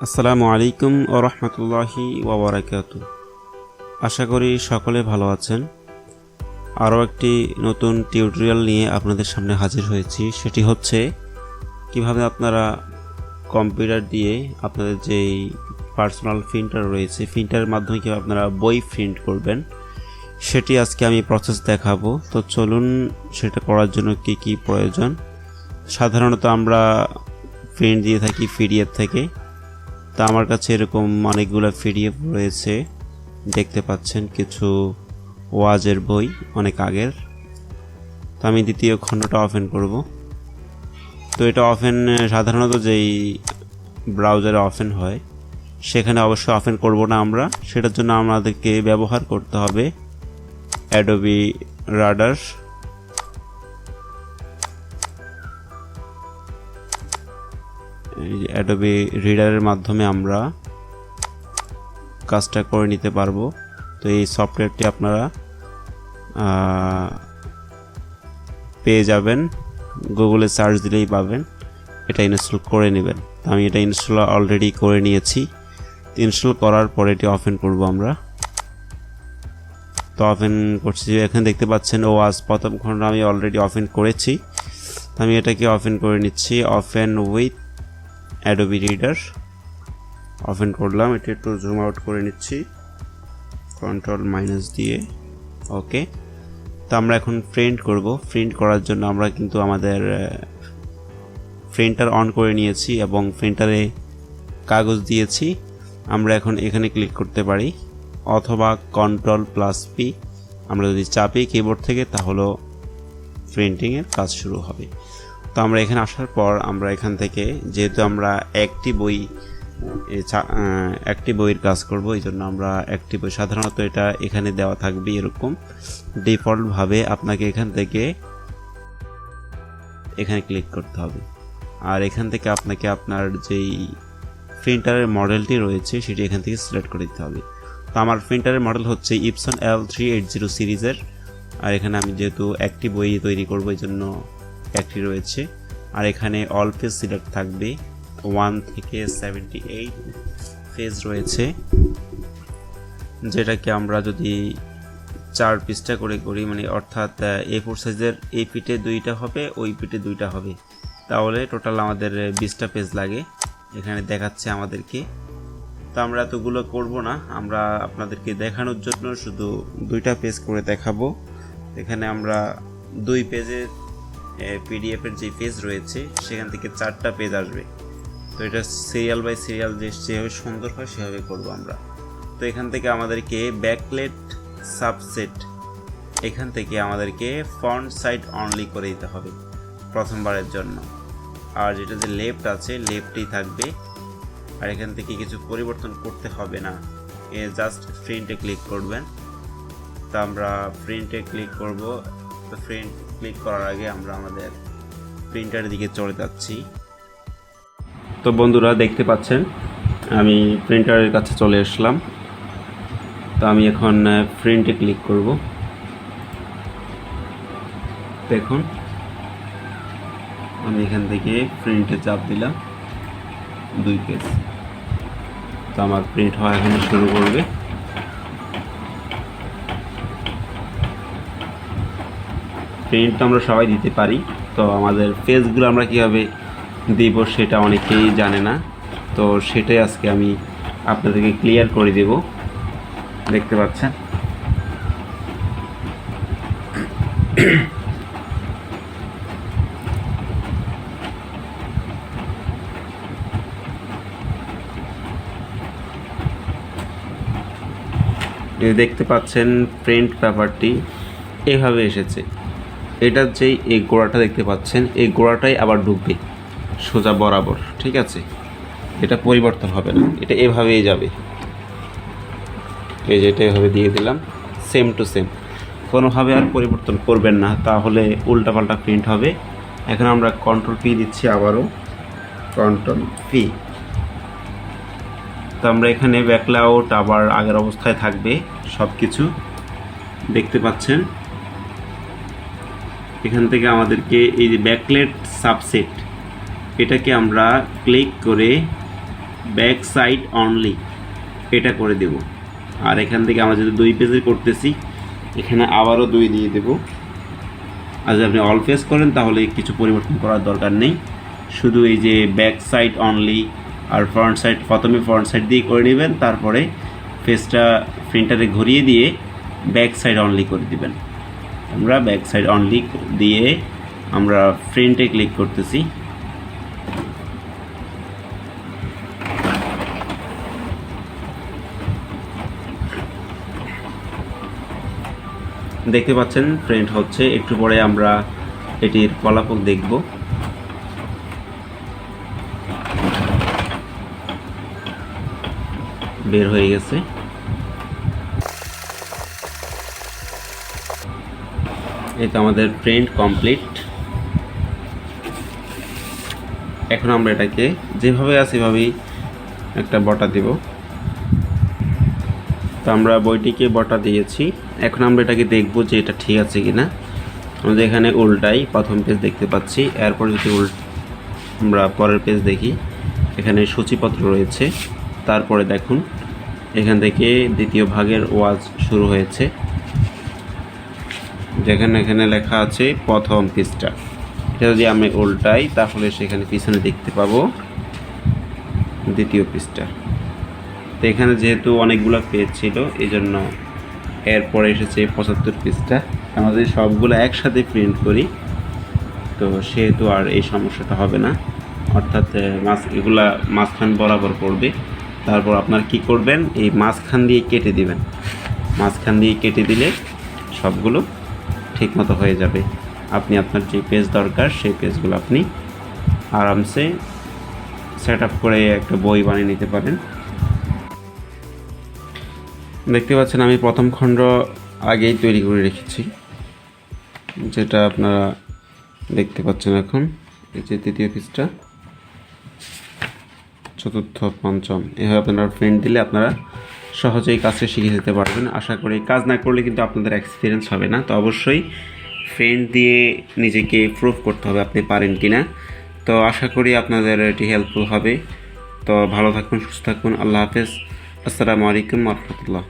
আসসালামু আলাইকুম ওয়া রাহমাতুল্লাহি ওয়া বারাকাতুহু। আশা করি সকলে ভালো আছেন। আরও একটি নতুন টিউটোরিয়াল নিয়ে আপনাদের সামনে হাজির হয়েছি। সেটি হচ্ছে কিভাবে আপনারা কম্পিউটার দিয়ে আপনাদের যেই পার্সোনাল প্রিন্টার রয়েছে, প্রিন্টারের মাধ্যমে কীভাবে আপনারা বই প্রিন্ট করবেন সেটি আজকে আমি প্রসেস দেখাবো। তো চলুন সেটা করার জন্য কি কি প্রয়োজন। সাধারণত আমরা প্রিন্ট দিয়ে থাকি পিডিএফ থেকে। তা আমার কাছে এরকম অনেকগুলো পিডিএফ রয়েছে, দেখতে পাচ্ছেন কিছু ওয়াজের বই অনেক আগের। তো আমি দ্বিতীয় খণ্ডটা ওপেন করব। তো এটা ওপেন সাধারণত যেই ব্রাউজারে ওপেন হয় সেখানে অবশ্যই ওপেন করব না আমরা, সেটার জন্য আমাদেরকে ব্যবহার করতে হবে অ্যাডোবি রাডার। অ্যাডোবি রিডারের মাধ্যমে আমরা কাজটা করে নিতে পারবো। তো এই সফটওয়্যারটি আপনারা পেয়ে যাবেন, গুগলে সার্চ দিলেই পাবেন। এটা ইনস্টল করে নেবেন। তো আমি এটা ইনস্টল অলরেডি করে নিয়েছি। ইনস্টল করার পরে এটি ওপেন করব আমরা। তো ওপেন করছি, এখানে দেখতে পাচ্ছেন ওয়াজ প্রথম খণ্ড আমি অলরেডি ওপেন করেছি। তো আমি এটাকে ওপেন করে নিচ্ছি। Open with Adobe reader open করলাম। এটা একটু জুম আউট করে নিচ্ছি কন্ট্রোল- দিয়ে। ওকে, তো আমরা এখন প্রিন্ট করব। প্রিন্ট করার জন্য আমরা কিন্তু আমাদের প্রিন্টার অন করে নিয়েছি এবং প্রিন্টারে কাগজ দিয়েছি। আমরা এখন এখানে ক্লিক করতে পারি অথবা Ctrl+P আমরা যদি চাপি কিবোর্ড থেকে তাহলে প্রিন্টিংয়ের কাজ শুরু হবে। তো আমরা এখানে আসার পর আমরা এখান থেকে, যেহেতু আমরা একটি বইয়ের কাজ করব, এই জন্য আমরা একটি বই, সাধারণত এটা এখানে দেওয়া থাকবে এরকম ডিফল্টভাবে। আপনাকে এখান থেকে এখানে ক্লিক করতে হবে আর এখান থেকে আপনাকে আপনার যেই প্রিন্টারের মডেলটি রয়েছে সেটি এখান থেকে সিলেক্ট করে দিতে হবে। তো আমার প্রিন্টারের মডেল হচ্ছে Epson L380 সিরিজের। আর এখানে আমি যেহেতু একটি বই তৈরি করব এই জন্য একটি রয়েছে। আর এখানে অল পেজ সিলেক্ট থাকবে, 1 থেকে 78 পেজ রয়েছে, যেটাকে আমরা যদি 4 পৃষ্ঠা করে করি, মানে অর্থাৎ A4 সাইজের এই পিঠে 2টা হবে, ওই পিঠে 2টা হবে, তাহলে টোটাল আমাদের 20টা পেজ লাগে। এখানে দেখাচ্ছে আমাদেরকে। তো আমরা এতগুলো করব না, আমরা আপনাদেরকে দেখানোর জন্য শুধু 2টা পেজ করে দেখাবো। এখানে আমরা 2 পেজের পিডিএফের যে পেজ রয়েছে সেখান থেকে 4টা পেজ আসবে। তো এটা সিরিয়াল বাই সিরিয়াল যেভাবে সুন্দর হয় সেভাবে করব আমরা। তো এখান থেকে আমাদেরকে ব্যাকলেট সাবসেট, এখান থেকে আমাদেরকে ফন্ট সাইজ অনলি করে দিতে হবে প্রথমবারের জন্য। আর যেটা যে লেফট আছে লেফটেই থাকবে। আর এখান থেকে কিছু পরিবর্তন করতে হবে না, জাস্ট প্রিন্টে ক্লিক করবেন। তো আমরা প্রিন্টে ক্লিক করব। তো প্রিন্ট ক্লিক করার আগে আমরা আমাদের প্রিন্টারের দিকে চলে যাচ্ছি। তো বন্ধুরা দেখতে পাচ্ছেন আমি প্রিন্টারের কাছে চলে আসলাম। তো আমি এখন প্রিন্টে ক্লিক করব। দেখুন আমি এখান থেকে প্রিন্টে চাপ দিলাম, 2 পেজ। তো আমার প্রিন্ট হওয়া এখানে শুরু করবে। প্রিন্ট আমরা সবাই দিতে পারি। তো আমাদের পেজগুলো আমরা কীভাবে দিব সেটা অনেকেই জানে না। তো সেটাই আজকে আমি আপনাদেরকে ক্লিয়ার করে দেব। দেখতে পাচ্ছেন দেখতে পাচ্ছেন প্রিন্ট পেপারটি এভাবে এসেছে। এটার যেই এই গোড়াটা দেখতে পাচ্ছেন এই গোড়াটাই আবার ঢুকবে সোজা বরাবর, ঠিক আছে? এটা পরিবর্তন হবে না, এটা এভাবেই যাবে। এই যে এটা এভাবে দিয়ে দিলাম, সেম টু সেম, কোনোভাবে আর পরিবর্তন করবেন না, তাহলে উল্টাপাল্টা প্রিন্ট হবে। এখন আমরা Ctrl+P দিচ্ছি, আবারও Ctrl+P। তো আমরা এখানে ব্যাকলাউট আবার আগের অবস্থায় থাকবে সব কিছু, দেখতে পাচ্ছেন। এখান থেকে আমাদেরকে এই যে ব্যাকলেট সাবসেট, এটাকে আমরা ক্লিক করে ব্যাক সাইড অনলি এটা করে দেব। আর এখান থেকে আমরা যদি 2 পেজের করতেছি এখানে আবারও 2 দিয়ে দেব। আর যদি আপনি অল পেজ করেন তাহলে কিছু পরিবর্তন করার দরকার নেই, শুধু এই যে ব্যাক সাইড অনলি আর ফ্রন্ট সাইড, প্রথমে ফ্রন্ট সাইড দিয়ে করে নেবেন, তারপরে পেজটা প্রিন্টারে ঘুরিয়ে দিয়ে ব্যাক সাইড অনলি করে দিবেন। আমরা ব্যাক সাইড অনলি দিয়ে আমরা প্রিন্টে ক্লিক করতেছি। দেখতে পাচ্ছেন প্রিন্ট হচ্ছে। একটু পরে আমরা এটির ফলাফল দেখব। বের হয়ে গেছে। এই তো আমাদের প্রিন্ট কমপ্লিট। এখন আমরা এটাকে যেভাবে আছে সেভাবেই একটা বটা দেব। তো আমরা বইটিকে বটা দিয়েছি। এখন আমরা এটাকে দেখব যে এটা ঠিক আছে কিনা। আমাদের এখানে উল্টাই প্রথম পেজ দেখতে পাচ্ছি, এরপর যদি আমরা পরের পেজ দেখি, এখানে সূচিপত্র রয়েছে। তারপরে দেখুন এখান থেকে দ্বিতীয় ভাগের ওয়াজ শুরু হয়েছে, যেখানে এখানে লেখা আছে প্রথম পৃষ্ঠা। এটা যদি আমি উল্টাই তাহলে সেখানে পিছনে দেখতে পাবো দ্বিতীয় পৃষ্ঠা। তো এখানে যেহেতু অনেকগুলো পেজ ছিল এই জন্য এরপরে এসেছে 75 পৃষ্ঠা। আমরা যদি সবগুলো একসাথে প্রিন্ট করি তো সেহেতু আর এই সমস্যাটা হবে না, অর্থাৎ এগুলা মাঝখান বরাবর পড়বে। তারপর আপনার কি করবেন, এই মাঝখান দিয়ে কেটে দিবেন। মাঝখান দিয়ে কেটে দিলে সবগুলো ঠিকমতো হয়ে যাবে। আপনি আপনার যে পেজ দরকার সেই পেজগুলো আপনি আরামসে সেট আপ করে একটা বই বানিয়ে নিতে পারেন। দেখতে পাচ্ছেন আমি প্রথম খণ্ড আগেই তৈরি করে রেখেছি, যেটা আপনারা দেখতে পাচ্ছেন। এখন এই যে তৃতীয় পৃষ্ঠা, চতুর্থ, পঞ্চম, এভাবে আপনারা প্রিন্ট দিলে আপনারা সহজেই কাজটা শিখে যেতে পারবেন। আশা করি কাজ না করলে কিন্তু আপনাদের এক্সপিরিয়েন্স হবে না। তো অবশ্যই প্রিন্ট দিয়ে নিজেকে প্রুভ করতে হবে আপনি পারেন কিনা। তো আশা করি আপনাদের এটি হেল্পফুল হবে। তো ভালো থাকুন, সুস্থ থাকুন। আল্লাহ হাফেজ। আসসালামু আলাইকুম ওয়া রাহমাতুল্লাহ।